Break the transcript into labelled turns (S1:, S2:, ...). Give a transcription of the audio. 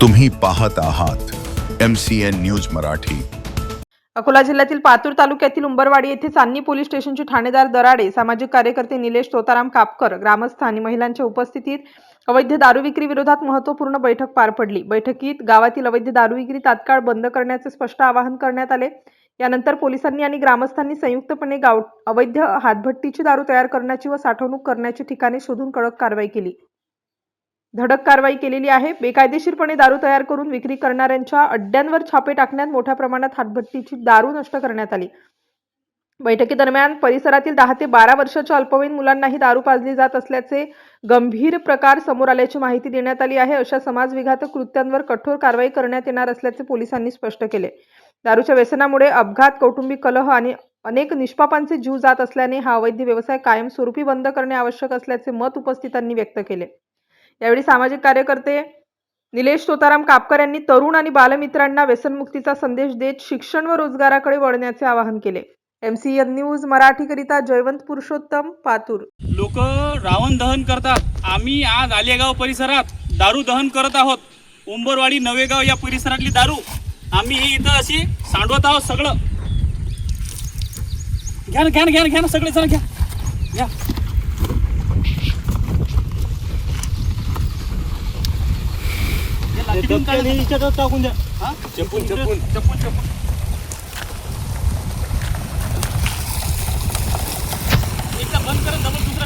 S1: तुम्ही पाहत आहात MCN न्यूज मराठी।
S2: अकोला जिल्ह्यातील पातूर तालुक्यातील उंबरवाडी येथे चांदणी पोलीस स्टेशनचे ठाणेदार दराडे, सामाजिक कार्यकर्ते निलेश तोताराम कापकर, ग्रामस्थ आणि महिलांच्या उपस्थितीत अवैध दारू विक्री विरोधात महत्त्वपूर्ण बैठक पार पडली। बैठकीत गावातील अवैध दारू विक्री तात्काळ बंद करण्याचे स्पष्ट आवाहन करण्यात आले। यानंतर पोलिसांनी आणि ग्रामस्थांनी संयुक्तपणे अवैध हातभट्टीची दारू तयार करण्याची व साठवणूक करण्याची ठिकाणे शोधून कडक कारवाई केली। धडक कारवाई केलेली आहे। बेकायदेशीरपणे दारू तयार करून विक्री करणाऱ्यांच्या अड्ड्यांवर छापे टाकण्यात मोठ्या प्रमाणात हातभट्टीची दारू नष्ट करण्यात आली। बैठकीदरम्यान परिसरातील 10 ते 12 वर्षाच्या अल्पवयीन मुलांनाही दारू पाजली जात असल्याचे गंभीर प्रकार समोर आल्याची माहिती देण्यात आली आहे। अशा समाजविघातक कृत्यांवर कठोर कारवाई करण्यात येणार असल्याचे पोलिसांनी स्पष्ट केले। दारूच्या व्यसनामुळे अपघात, कौटुंबिक कलह आणि अनेक निष्पापांचे जीव जात असल्याने हा अवैध व्यवसाय कायमस्वरूपी बंद करणे आवश्यक असल्याचे मत उपस्थितांनी व्यक्त केले। यावेळी सामाजिक कार्यकर्ते निलेश तोताराम कापकर यांनी तरुण आणि बालमित्रांना व्यसनमुक्तीचा संदेश देत शिक्षण व रोजगाराकडे वळण्याचे आवाहन केले। MCN न्यूज मराठीकरिता जयवंत पुरुषोत्तम, पातूर।
S3: लोक रावण दहन करतात। आम्ही आज आलेगाव परिसरात दारू दहन करत आहोत। उंबरवाडी, नवेगाव या परिसरातली दारू आम्ही इथं अशी सांडवत आहोत। सगळं घ्या ना, घ्या ना, घ्या ना, घ्या ना, सगळे जण घ्या घ्या। टाकून द्या। चपून चपून चपून चपून एकदा बंद करा, डबल दुसरा